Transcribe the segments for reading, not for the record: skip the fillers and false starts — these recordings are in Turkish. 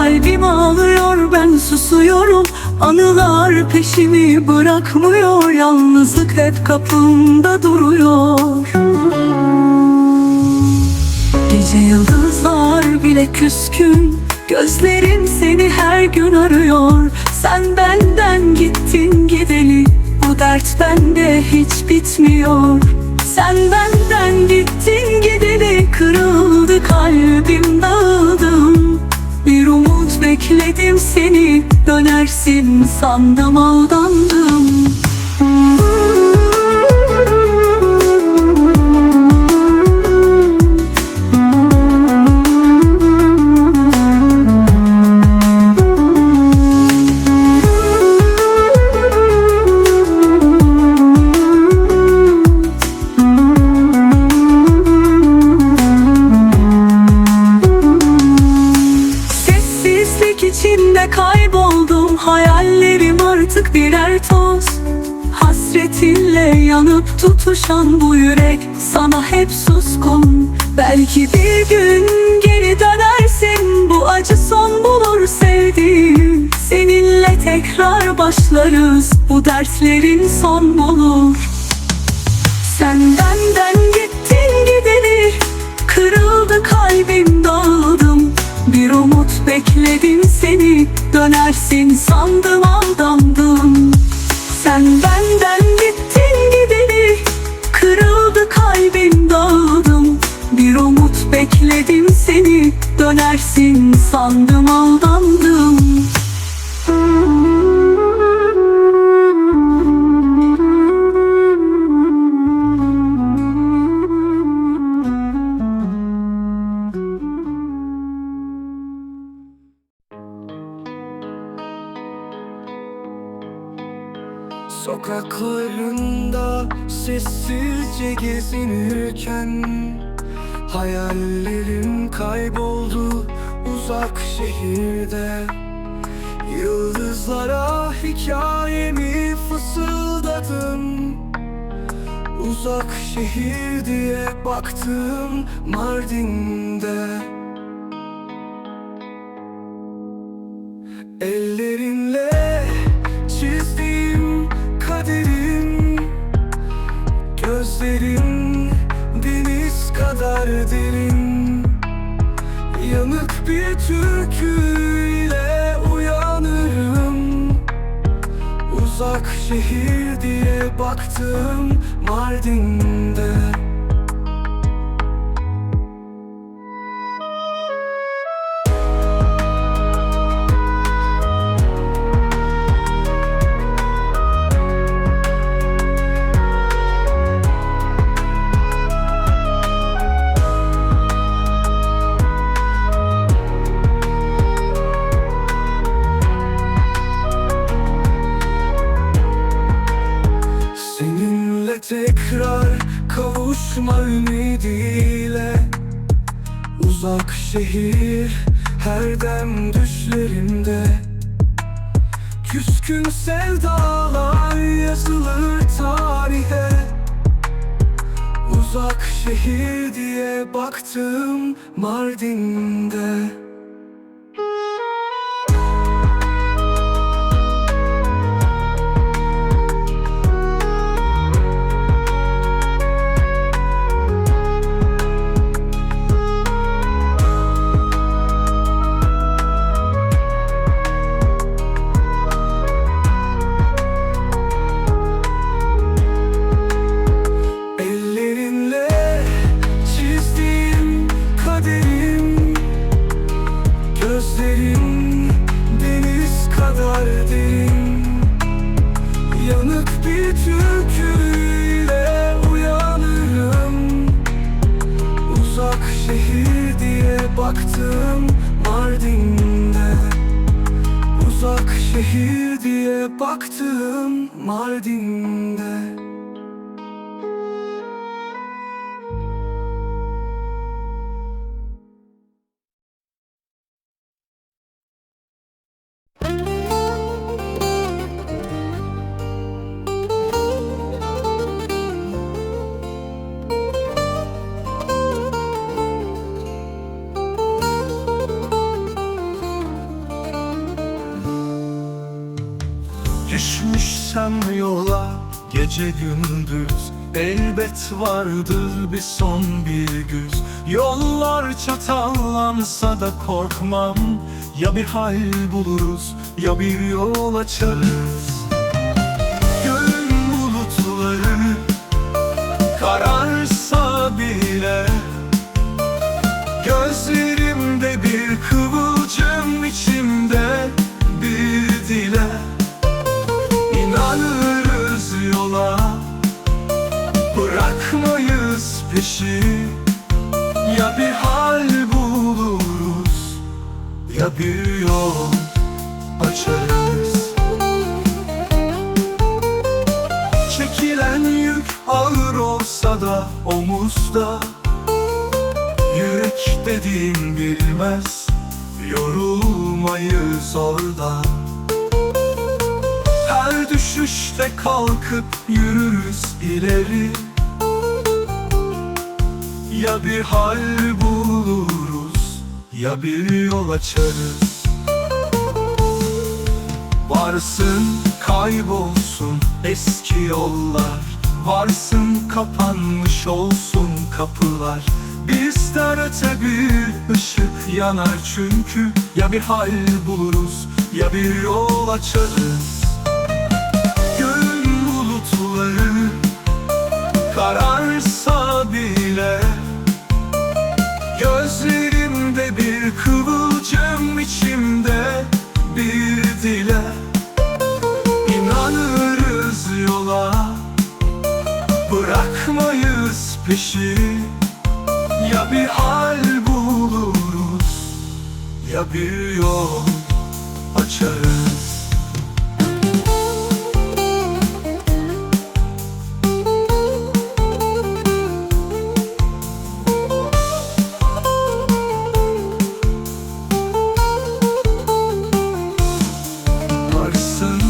Kalbim ağlıyor, ben susuyorum. Anılar peşimi bırakmıyor. Yalnızlık hep kapımda duruyor. Gece yıldızlar bile küskün. Gözlerim seni her gün arıyor. Sen benden gittin gideli, bu dert bende hiç bitmiyor. Sen benden gittin gideli, kırıldı kalbim, dağıldım. Bir umut bekledim seni, dönersin sandım, aldandım. İçinde kayboldum, hayallerim artık birer toz. Hasretinle yanıp tutuşan bu yürek sana hep suskun. Belki bir gün geri dönersin, bu acı son bulur sevdiğim. Seninle tekrar başlarız, bu dertlerin son bulur. Sen benden gittin gideli, kırıldı kalbim, dağıldım. Bir umut bekledim seni, dönersin sandım, aldandım. Sen benden gittin gideli, kırıldı kalbim, dağıldım. Bir umut bekledim seni, dönersin sandım, aldandım. Sokaklarında sessizce gezinirken hayallerim kayboldu uzak şehirde. Yıldızlara hikayemi fısıldadım. Uzak şehir diye baktım Mardin'de. Ellerinle çizdiğim kaderim, gözlerin deniz kadar derin. Yanık bir türküyle uyanırım. Uzak şehir diye baktım Mardin'de. Tekrar kavuşma ümidiyle uzak şehir her dem düşlerimde. Küskün sevdalar yazılır tarihe. Uzak şehir diye baktım Mardin'de. Gözlerin deniz kadar derin. Yanık bir türküyle uyanırım. Uzak şehir diye baktım Mardin'de. Uzak şehir diye baktım Mardin'de. Düşmüşsem yola gece gündüz, elbet vardır bir son bir güz. Yollar çatallansa da korkmam, ya bir hal buluruz ya bir yol açarız. Göğün bulutları kararsa bile, gözlerimde bir kıvılcım, içimde bir dile. İnanırız yola, bırakmayız peşi. Ya bir hal buluruz ya bir yol açarız. Çekilen yük ağır olsa da omuzda, yürek dediğin bilmez, yorulmayız orada. Her düşüşte kalkıp yürürüz ileri. Ya bir hal buluruz ya bir yol açarız. Varsın kaybolsun eski yollar, varsın kapanmış olsun kapılar. Bizden öte bir ışık yanar çünkü. Ya bir hal buluruz ya bir yol açarız. Göğün bulutları kararsa bile, gözlerimde bir kıvılcım, içimde bir dile. İnanırız yola, bırakmayız peşi. Ya bir hal buluruz ya bir yol açarız. Varsın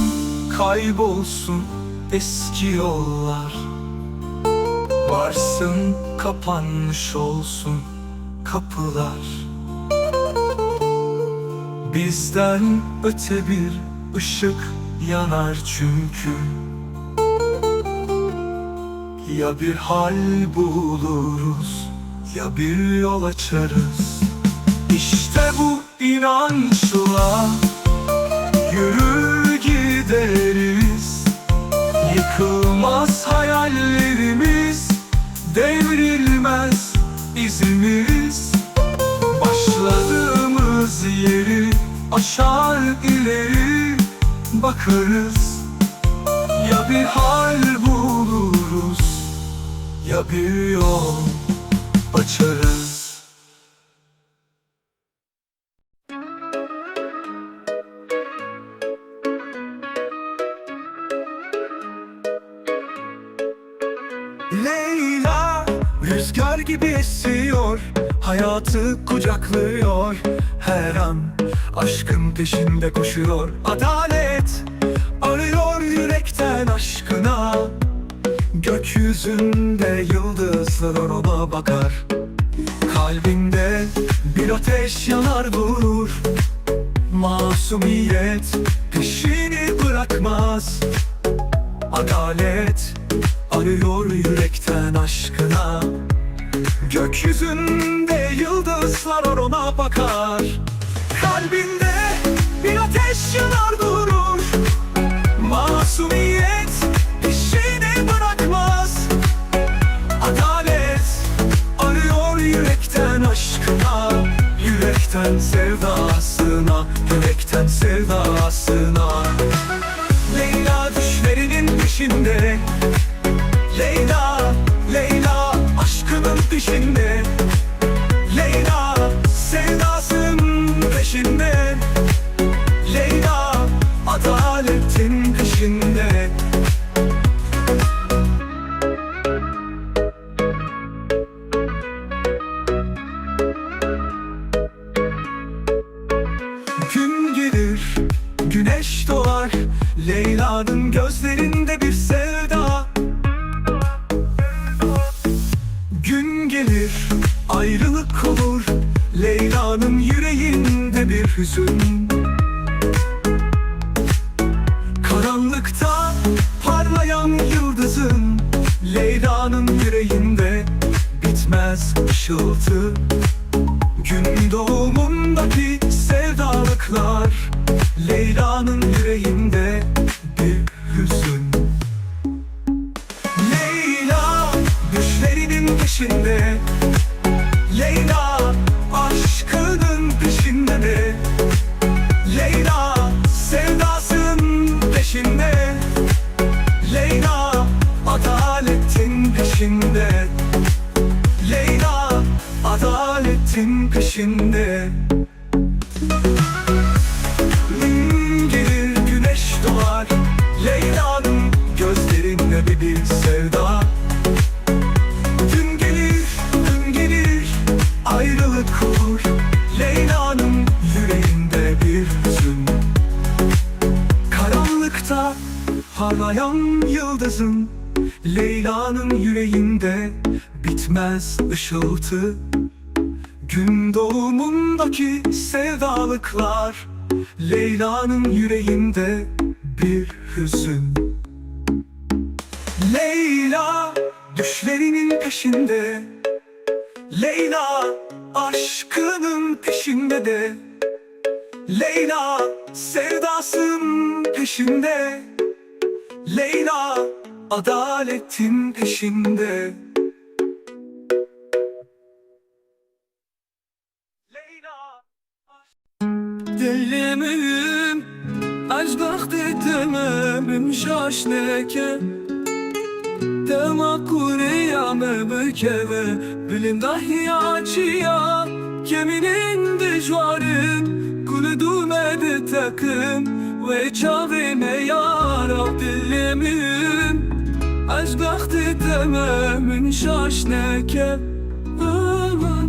kaybolsun eski yollar, varsın kapanmış olsun kapılar. Bizden öte bir ışık yanar çünkü. Ya bir hal buluruz ya bir yol açarız. İşte bu inançla yürür gideriz. Yıkılmaz hayallerimiz, devrilmez izimiz. Başladığımız yeri aşar ileri bakarız. Ya bir hal buluruz ya bir yol açarız. Leyla rüzgar gibi esiyor, hayatı kucaklıyor. Her an aşkın peşinde koşuyor. Adalet arıyor yürekten aşkına. Gökyüzünde yıldızlar ona bakar. Kalbinde bir ateş yanar durur. Masumiyet peşini bırakmaz. Adalet arıyor yürekten aşkına. Gökyüzünde yıldızlar ona bakar. Kalbinde bir ateş yanar durur. Masumiyet peşini bırakmaz. Adalet arıyor yürekten aşkına. Yürekten sevdasına, yürekten sevdasına. Leyla düşlerinin peşinde. Leyla, Leyla aşkının peşinde. Leyla sevdasının peşinde. Leyla adaletin peşinde. Gün gelir, güneş doğar. Leyla'nın gözlerinde bir sevda. Gün gelir, ayrılık olur. Leyla'nın yüreğinde bir hüzün. Karanlık ışıltı. Gün doğumundaki sevdalıklar, Leyla'nın yüreğinde bir hüzün. Leyla düşlerinin peşinde, Leyla aşkının peşinde de, Leyla sevdasının peşinde, Leyla adaletin peşinde, Leyla adaletin peşinde. Gün gelir güneş doğar, Leyla'nın gözlerinde bir sevda. Gün gelir ayrılık olur, Leyla'nın yüreğinde bir hüzün. Karanlıkta parlayan yıldızın, Leyla'nın yüreğinde bitmez ışıltı. Gün doğumundaki sevdalıklar, Leyla'nın yüreğinde bir hüzün. Leyla düşlerinin peşinde, Leyla aşkının peşinde de, Leyla sevdasının peşinde, Leyla adaletin peşinde. Dilimim از وقت تمام شاشنکه Tema kuriyame bükeve Bilim dahi açıya Keminin dijvarım Kulü dumedi takım Ve çavime yarab dilimim Az vakti tamamen şaşneke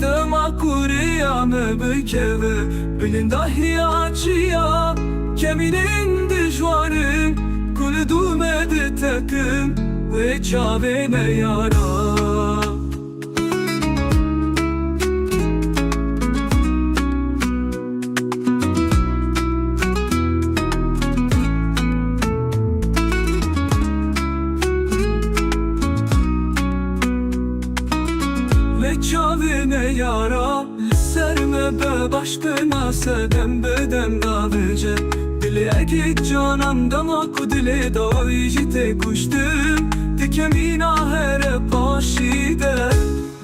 Tema kuriyame bükeve Bilim dahi açıya Keminin dijvarım Kulü dumedi takım ve çavime yara. Ve çavime yara serme be başkına sedem bedem davece Dile git canandan aku dile davici te kuştum Dikemina here paşide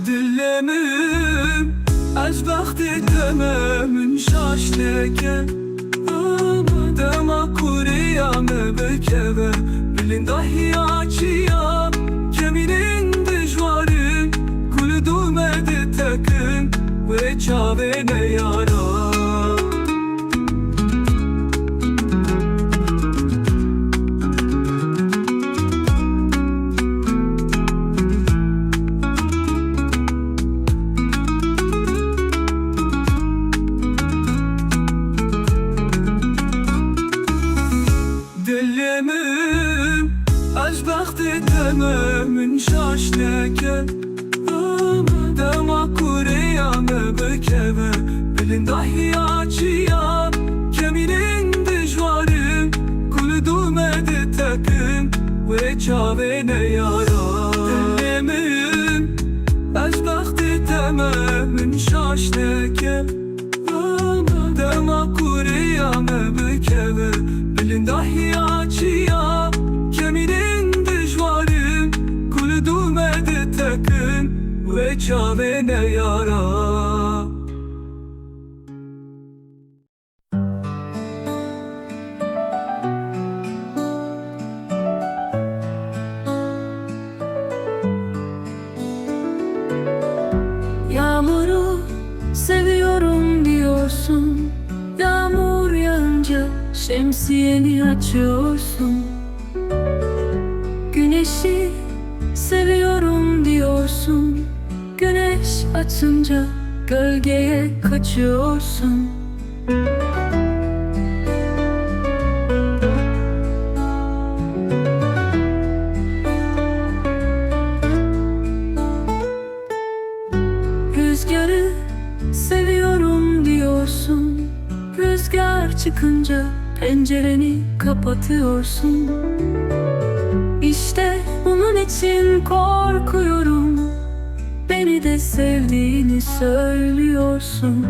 Dilemim Az vakti tamamen şaşneke Dema kuriyame bekeve Bilin dahi açıya Keminin dijvarım Kulü dumedi takım Ve çavene yara Dilimim az vakti tamamen şaşneke Dema kuriyame bekeve Bilin dahi açıya Keminin dijvarım Kulü dumedi takım Ve çavene yara Dilimim az vakti tamamen şaşneke Dema kuriyame bekeve Bilin dahi açıya Keminin dijvarım Kulü dumedi takım Ve çavene yara. Yağmuru seviyorum diyorsun, yağmur yağınca şemsiyeni açıyorsun. Güneşi seviyorum diyorsun, güneş açınca gölgeye kaçıyorsun. Rüzgarı seviyorum diyorsun, rüzgar çıkınca pencereni kapatıyorsun. İşte bunun için korkuyorum, beni de sevdiğini söylüyorsun.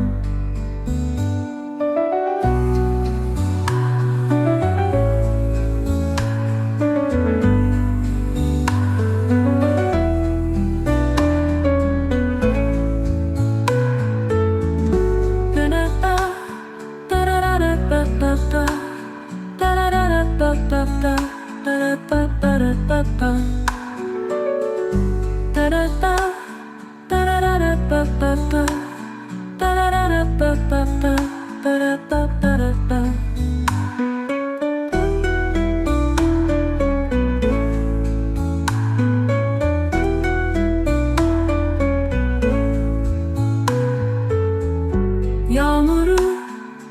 Yağmuru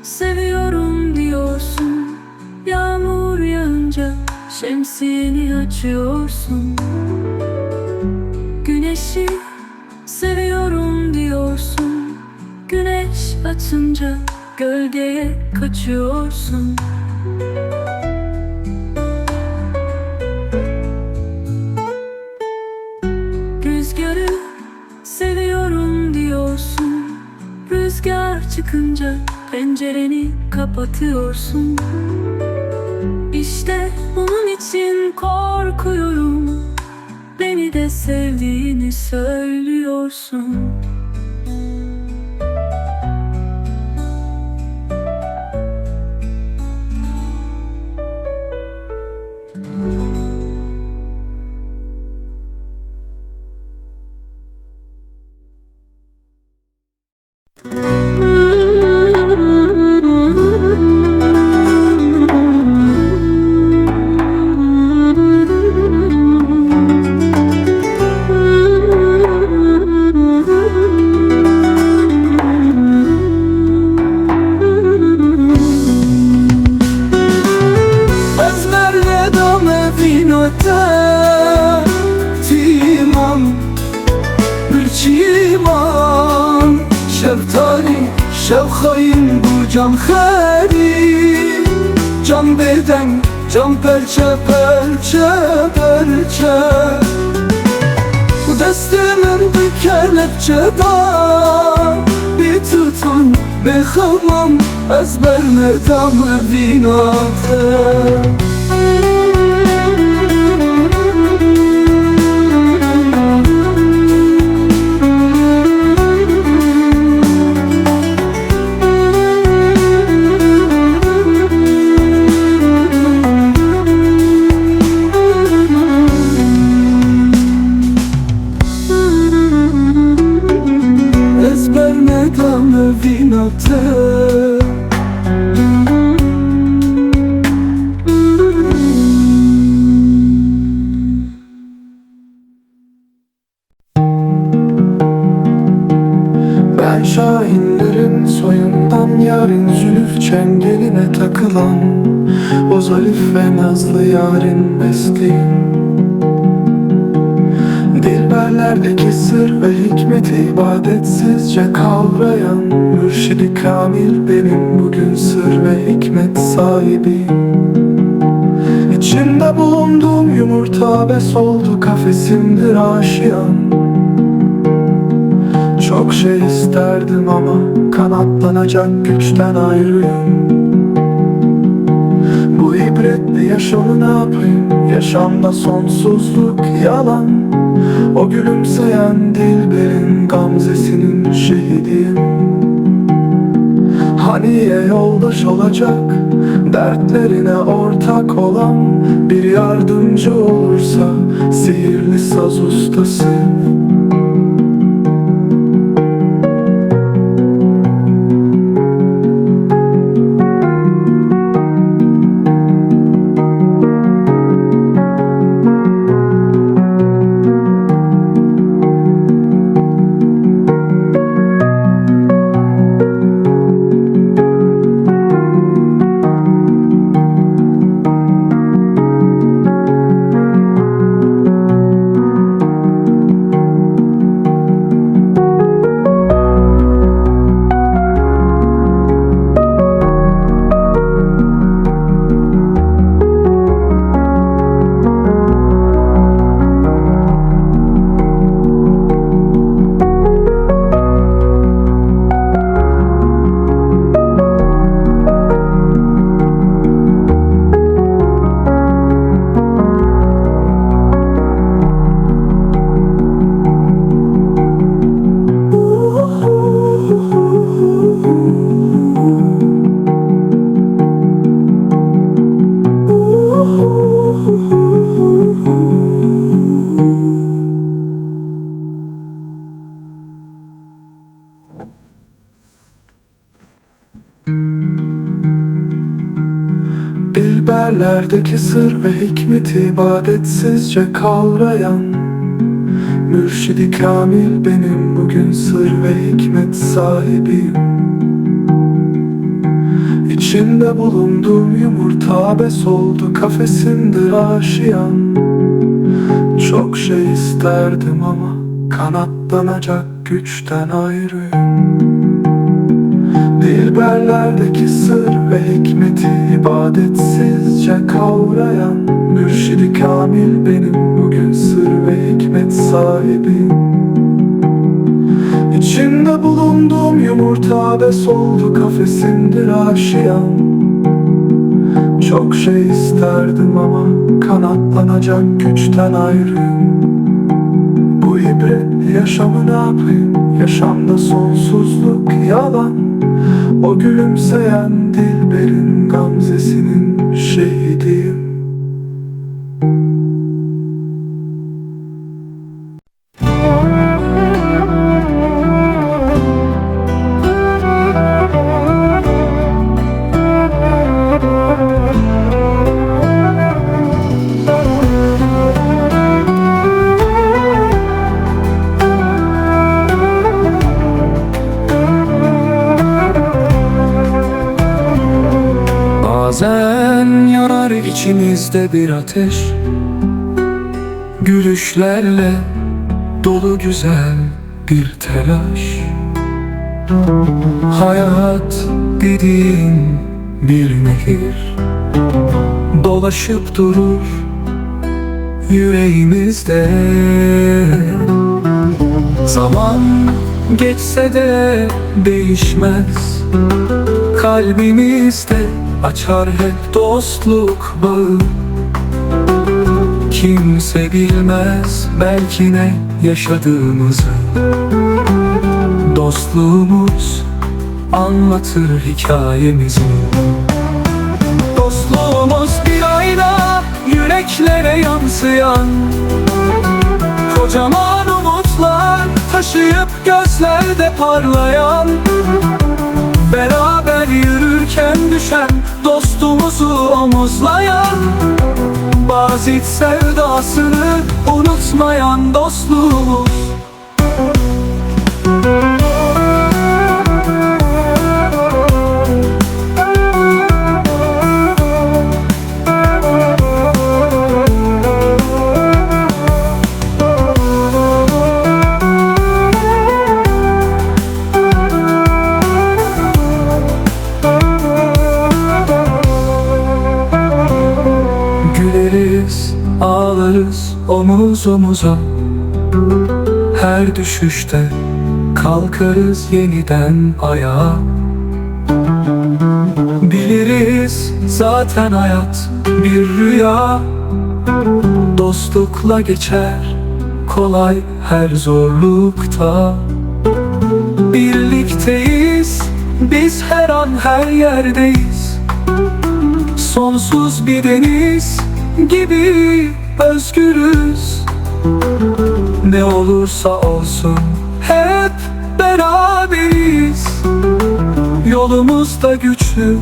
seviyorum diyorsun. Yağmur yağınca şemsiyeni açıyorsun. Güneşi seviyorum diyorsun. Güneş açınca gölgeye kaçıyorsun. Rüzgarı seviyorum diyorsun. Rüzgar çıkınca pencereni kapatıyorsun. İşte bunun için korkuyorum. Beni de sevdiğini söylüyorsun. Şevxayın bu can xəri, can beden, can perçe perçe perçe. Bu destimin bir kelepçeda, bir tutun bexamam, ezber nedamı binatı. Ben şahinlerin soyundan, yarın zülüf çengeline takılan o zarif ve nazlı yarın besleyim. Dilberlerdeki sır ve hikmeti ibadetsizce kavrayan mürşidi kamil benim bugün sır ve hikmet sahibiyim. İçinde bulunduğum yumurta bes oldu, kafesimdir aşiyan. Çok şey isterdim ama kanatlanacak güçten ayrıyım. Bu ibretli yaşamı ne yapayım? Yaşamda sonsuzluk yalan. O gülümseyen dilberin gamzesinin şehidiyim. Haniye yoldaş olacak, dertlerine ortak olan bir yardımcı olursa sihirli saz ustası. Dilberlerdeki sır ve hikmeti ibadetsizce kavrayan Mürşidi Kamil benim, bugün sır ve hikmet sahibiyim. İçinde bulunduğum yumurta abes oldu, kafesindir aşiyan. Çok şey isterdim ama kanatlanacak güçten ayrıyım. Dilberlerdeki sır ve hikmeti ibadetsizce kavrayan Mürşidi Kamil benim, bugün sır ve hikmet sahibiyim. İçinde bulunduğum yumurta abes oldu, kafesindir aşiyan. Çok şey isterdim ama kanatlanacak güçten ayrıyım. Bu ibret yaşamı ne yapayım? Yaşamda sonsuzluk yalan. O gülümseyen Dilber'in gamzesinin şehidiyim. Bazen yanar içimizde bir ateş, gülüşlerle dolu güzel bir telaş. Hayat dediğin bir nehir, dolaşıp durur yüreğimizde. Zaman geçse de değişmez, kalbimizde açar hep dostluk bağı. Kimse bilmez belki ne yaşadığımızı, dostluğumuz anlatır hikayemizi. Dostluğumuz bir ayna, yüreklere yansıyan, kocaman umutlar taşıyıp gözlerde parlayan. Beraber yürürken düşen, dostumuzu omuzlayan, bazit sevdasını unutmayan dostluğumuz. Güleriz, ağlarız omuz omuza, her düşüşte kalkarız yeniden ayağa. Biliriz zaten hayat bir rüya, dostlukla geçer kolay her zorlukta. Birlikteyiz biz, her an her yerdeyiz, sonsuz bir deniz gibi özgürüz. Ne olursa olsun hep beraberiz, yolumuzda güçlü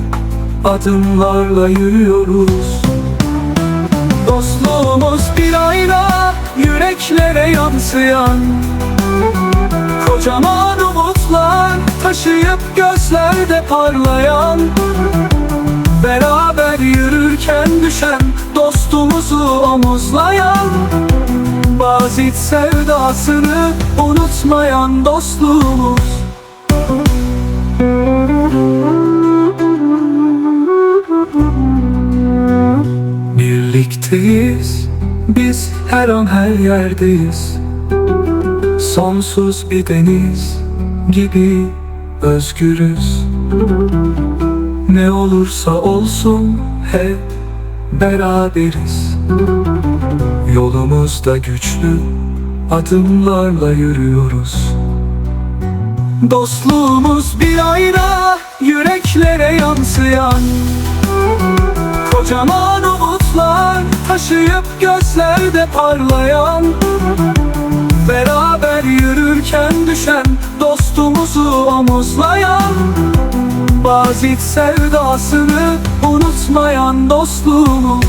adımlarla yürüyoruz. Dostluğumuz bir ayna, yüreklere yansıyan, kocaman umutlar taşıyıp gözlerde parlayan. Beraber yürürken düşen, dostumuzu omuzlayan, bazit sevdasını unutmayan dostluğumuz. Birlikteyiz biz, her an her yerdeyiz, sonsuz bir deniz gibi özgürüz. Ne olursa olsun hep beraberiz, yolumuzda güçlü adımlarla yürüyoruz. Dostluğumuz bir ayna, yüreklere yansıyan, kocaman umutlar taşıyıp gözlerde parlayan. Beraber yürürken düşen, dostumuzu omuzlayan, bazit sevdasını unutmayan dostluğumuz.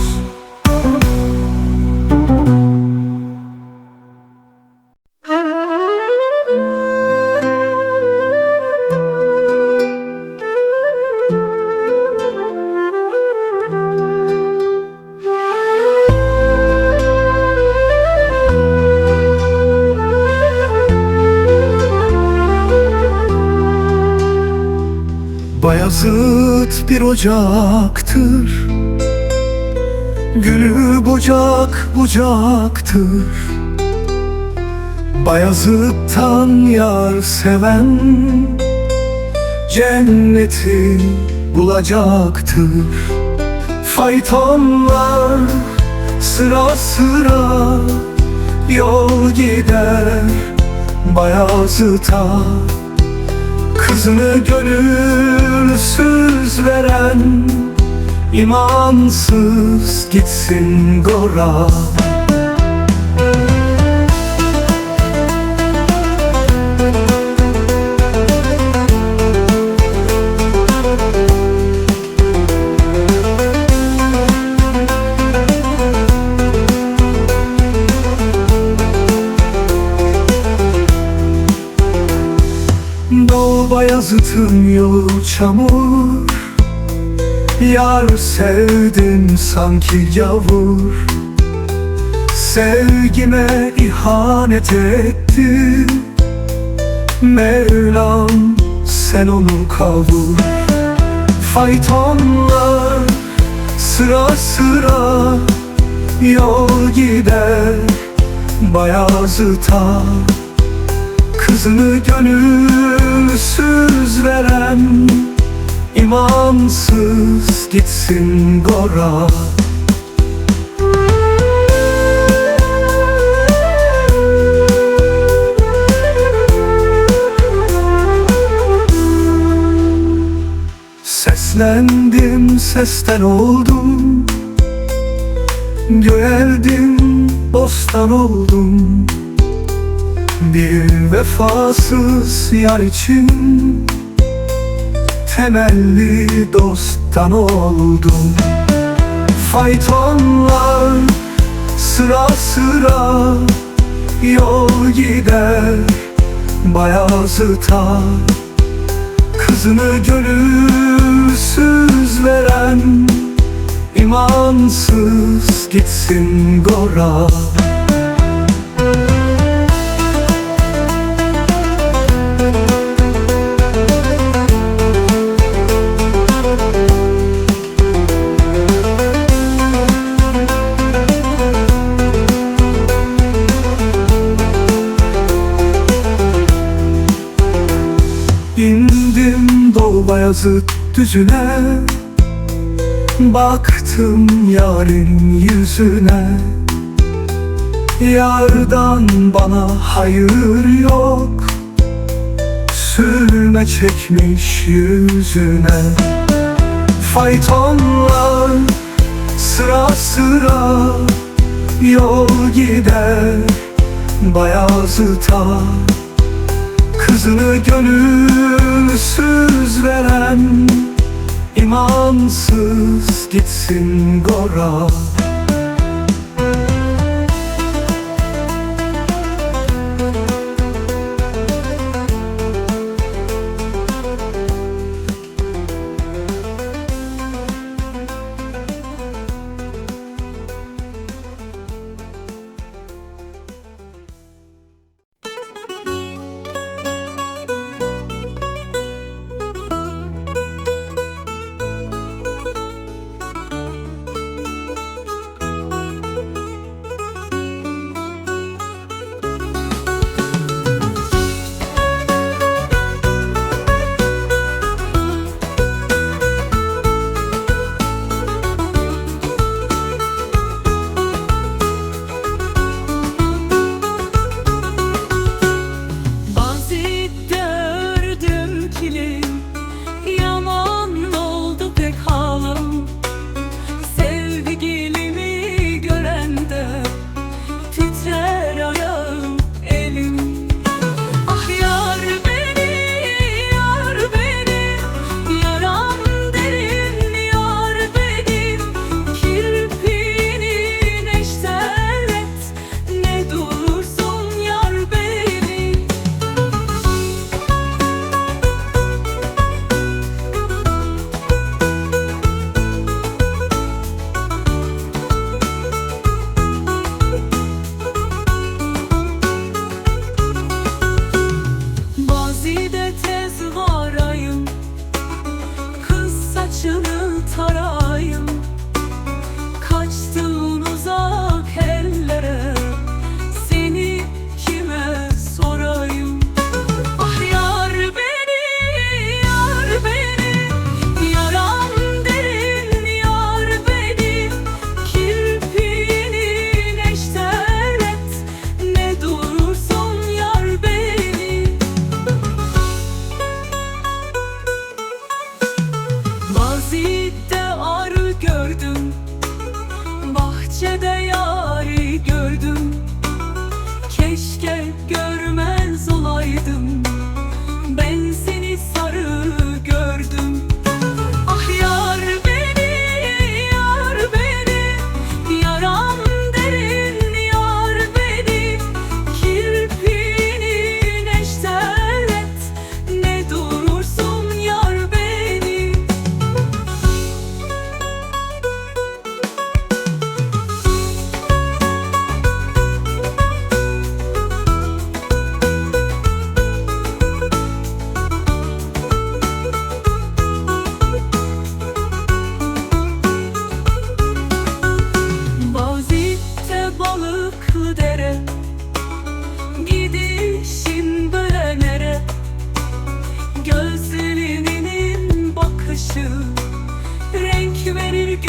Bayazıt bir ocaktır, gülü bucak bucaktır. Bayazıt'tan yar seven cenneti bulacaktır. Faytonlar sıra sıra yol gider Bayazıt'a. Kızını gönülsüz veren imansız gitsin gora. Doğu Bayazıt'ın yolu çamur, yar sevdin sanki gavur. Sevgime ihanet etti Mevlam, sen onu kavur. Faytonlar sıra sıra yol gider Bayazıt'a. Kızını gönülsüz veren imansız gitsin gora. Seslendim, sesten oldum, göğerdim, bostan oldum. Bir vefasız yar için temelli dosttan oldum. Faytonlar sıra sıra yol gider Bayazıt'a. Kızını gönülsüz veren imansız gitsin gora. İndim Doğu Bayazıt düzüne, baktım yarın yüzüne. Yardan bana hayır yok, sürme çekmiş yüzüne. Faytonlar sıra sıra yol gider Bayazıt'a. Kızını gönülsüz veren imansız gitsin gora.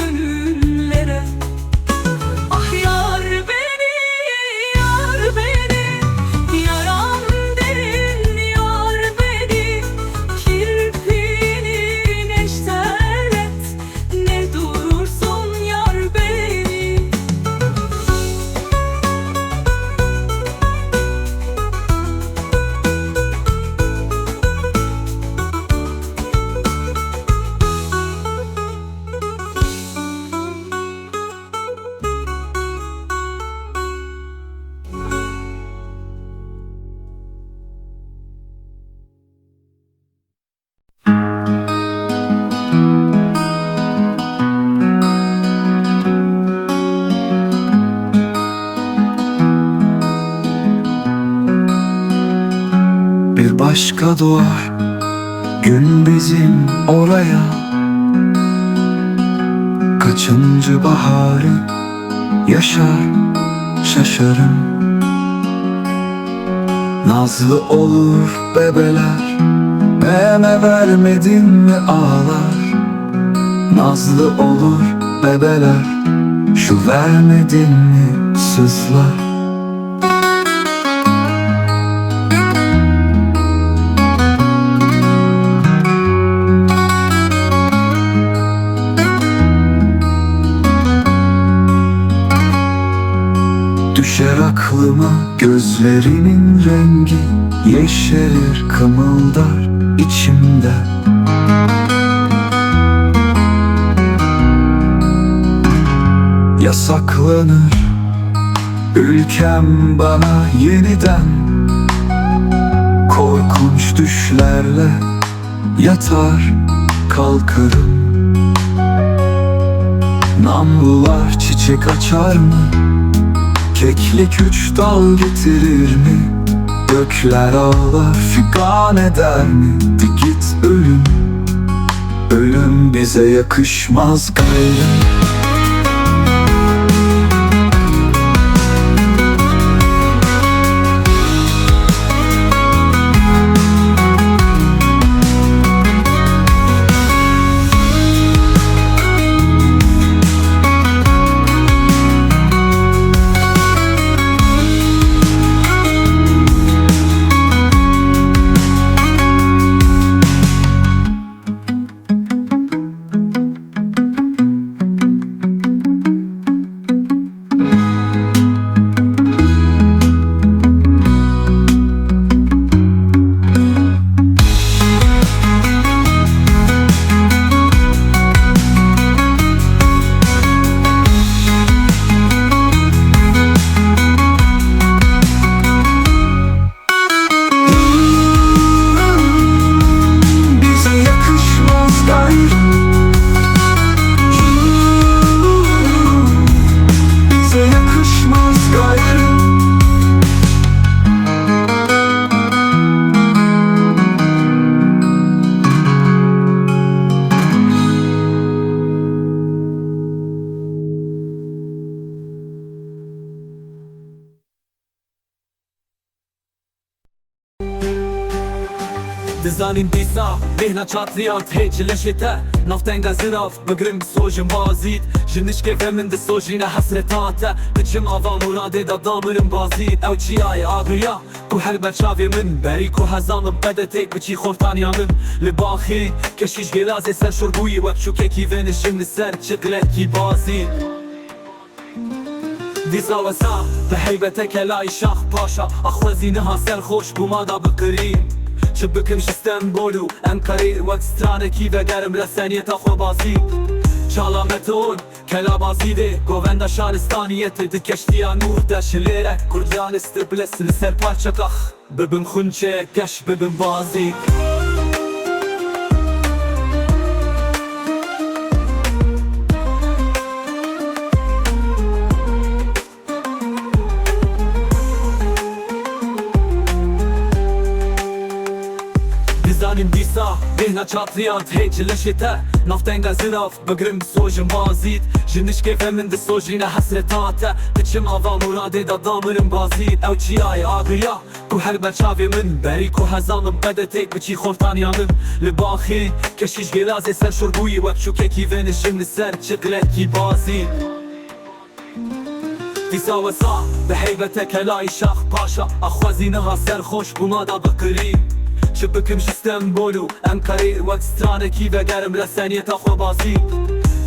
gönüllere. Ah yar beni, yar beni, yaram derin yar beni. Kirpiğini neşterlet, ne durursun yar beni. Bir başka doğar gün bizim oraya. Kaçıncı baharı yaşar şaşarım. Nazlı olur bebeler, meme vermedin mi ağlar. Nazlı olur bebeler, şu vermedin mi sızlar. Düşer aklıma gözlerinin rengi, yeşerir kımıldar içimde. Yasaklanır ülkem bana yeniden. Korkunç düşlerle yatar kalkarım. Namlular çiçek açar mı? Keklik 3 dal getirir mi? Gökler ağlar figan eder mi? De git ölüm, ölüm bize yakışmaz gayrı. دزانین دیسا مهنا چاتریان تهجل شتا نفتنگا زراف بگرم سوژم بازید جنش که من د سوژینا حسرتاتا بچم آوا مراده دا دامرم بازید او چیای آگریا کو هر بچاوی من بری کو هزانم بده تک بچی خورتانیانم لباخی کشیش گلاز سر شربوی وب شو که کیونشم لسر چقلت کی بازید دیسا وسا به حیبتک لای شاخ پاشا اخوزینها سر خوش بومادا بقریم شبكم استنبولو انقري وقت سترانكي وگرم رسانيت اخو بازي شالامتون كلا بازيدي گووندا شارستانيت دكشتيا نور دشليرك كرديان استبلس لسر parçak ah ببن خونچه گش ببن بازي Dizanim disa, Bihna çatlıyat heycile şite Naftenga ziraf bıgrım sojum bazit Jiniş kefemin de sojine hasretate Biçim ava murade da damarım bazit Ev çiyay ağrıya Ku her berçavi min Beri ku hazanım bede tek biçi khoftan yanım Li baxi keşiş gelaze ser şurbuyi Web şu keki venişim li ser çıkleki bazit Disa ve sa Beheybete kelay şah paşa Ahvazinaha serhoş buna da bıkırîm Çıbıkım İstanbul'u Enkara'yı Wek straneki ve gerim reseniyete xwe bazî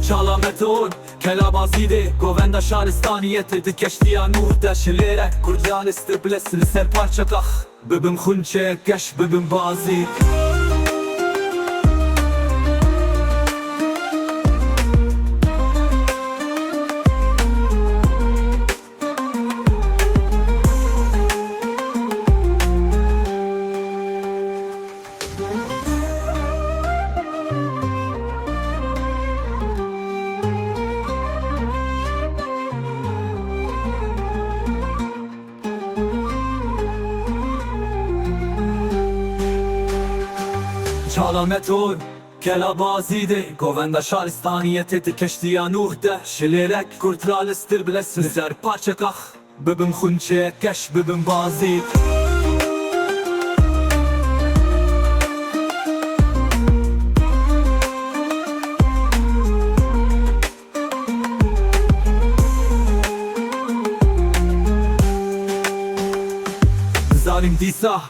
Çala meteor kela bazî de Govenda şaristaniyeti dikeştiya nuh de Şilêrek Kurdiyan istibilesin ser parçakah Bibim xunçe geş bibim bazî Çala meteor kela bazî de Govenda şaristaniyeti dikeştiya nuh de Şilêrek kurtral istibilesin ser parçakah Bibim xunçe geş bibim bazî Zalim disa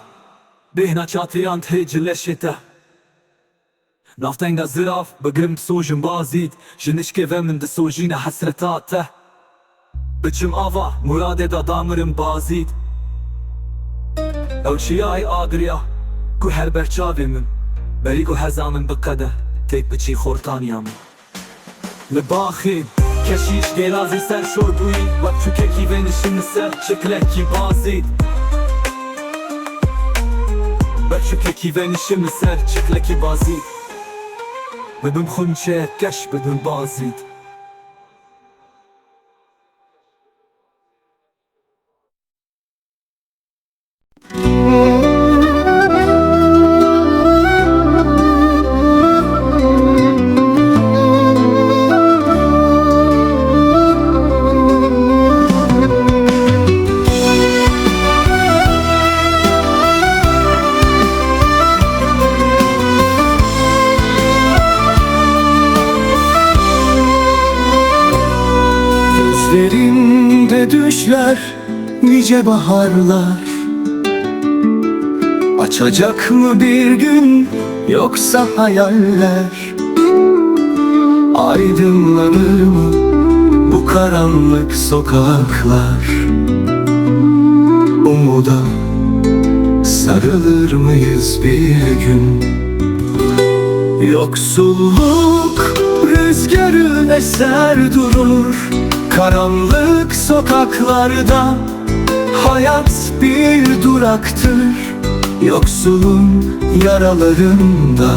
Bihna çatıyan heycile şite Naftenga ziraf bıgrım sojum bazit Jinişke vemin de sojine hasretate Biçim ava murade da damarım bazit Ev çiyay ağrıya Ku her berçavimin Beri ku hazanım bıkade Tek biçi khortan yanım Li baxi keşiş gelaze ser şorbuyi Wek şu keki venişim li ser çıkleki bazit Wek şu keki venişim li ser çıkleki bazit Bibim xunçe geş bibim bazit Gözlerinde düşler nice baharlar Açacak mı bir gün yoksa hayaller Aydınlanır mı bu karanlık sokaklar Umuda sarılır mıyız bir gün Yoksulluk rüzgarı eser durur Karanlık sokaklarda hayat bir duraktır Yoksulun yaralarında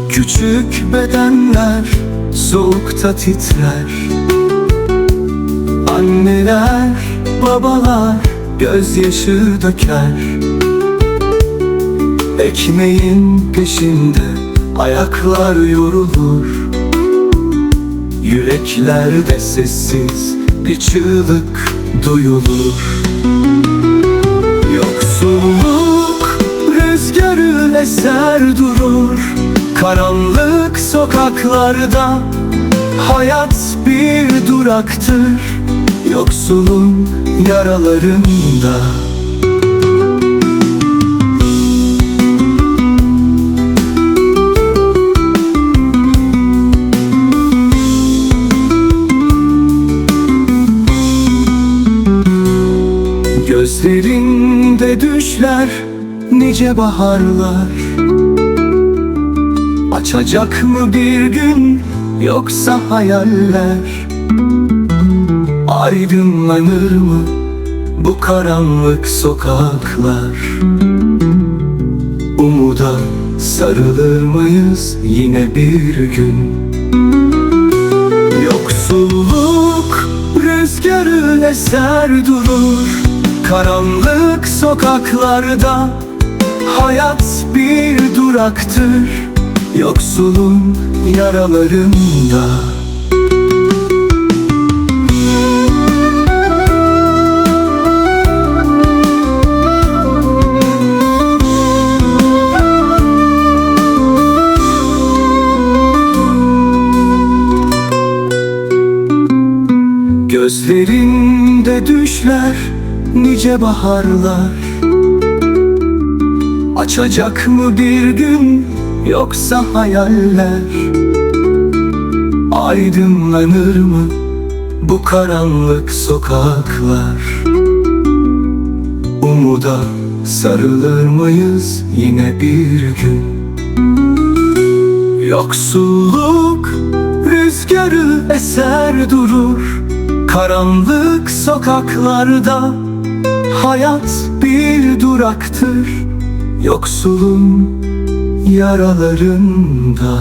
Küçük bedenler soğukta titrer Anneler, babalar gözyaşı döker Ekmeğin peşinde ayaklar yorulur Yüreklerde sessiz bir çığlık duyulur Yoksulluk rüzgarı eser durur Karanlık sokaklarda hayat bir duraktır Yoksulun yaralarında Gözlerinde düşler nice baharlar Açacak mı bir gün yoksa hayaller Aydınlanır mı bu karanlık sokaklar Umuda sarılır mıyız yine bir gün? Yoksulluk rüzgarı eser durur karanlık sokaklarda. Hayat bir duraktır yoksulun yaralarında. Gözlerinde düşler nice baharlar. Açacak mı bir gün yoksa hayaller? Aydınlanır mı bu karanlık sokaklar? Umuda sarılır mıyız yine bir gün? Yoksulluk rüzgarı eser durur karanlık sokaklarda. Hayat bir duraktır yoksulun yaralarında.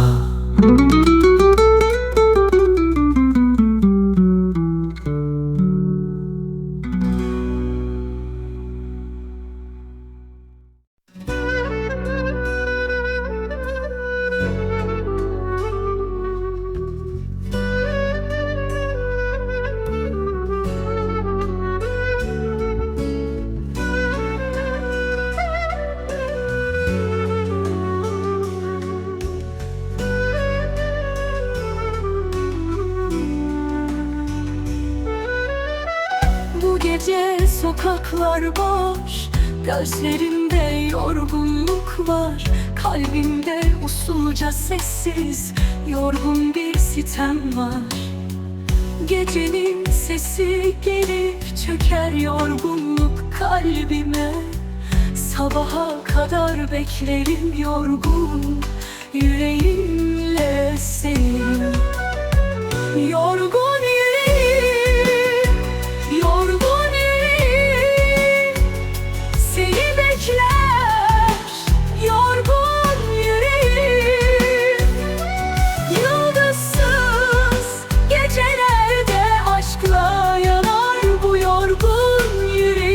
Bu gece sokaklar boş, gözlerimde yorgunluk var. Kalbimde usulca sessiz, yorgun bir sitem var. Gecenin sesi gelip çöker yorgunluk kalbime. Sabaha kadar beklerim yorgun yüreğimle seni. Yorgun yüreğim, yorgun yüreğim seni bekler. Yorgun yüreğim, yıldızsız gecelerde aşkla yanar bu yorgun yüreğim.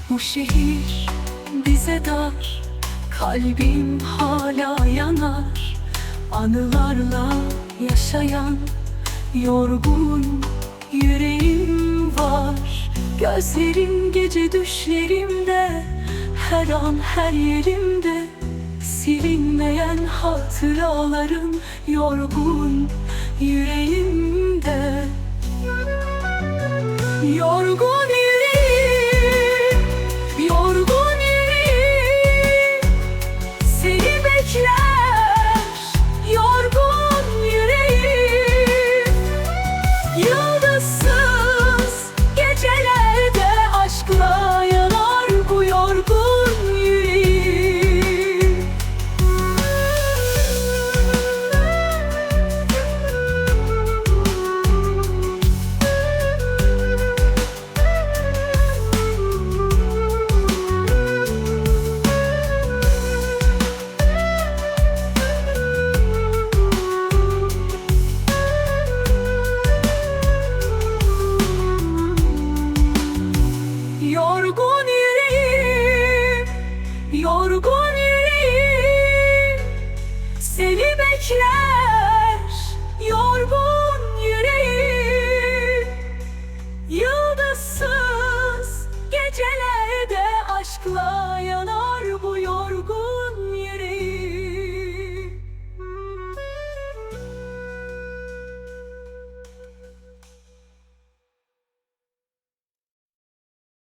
Bu şehir bize dar, kalbim hala yanar. Anılarla yaşayan yorgun yüreğim var. Gözlerim gece düşlerimde, her an her yerimde. Silinmeyen hatıralarım yorgun yüreğimde. Yorgun yüreğim, yorgun yüreğim seni bekler. Yorgun yüreğim, yıldızsız gecelerde aşkla yanar bu yorgun yüreğim. Yorgun yüreğim, yorgun yüreğim seni bekler. Yorgun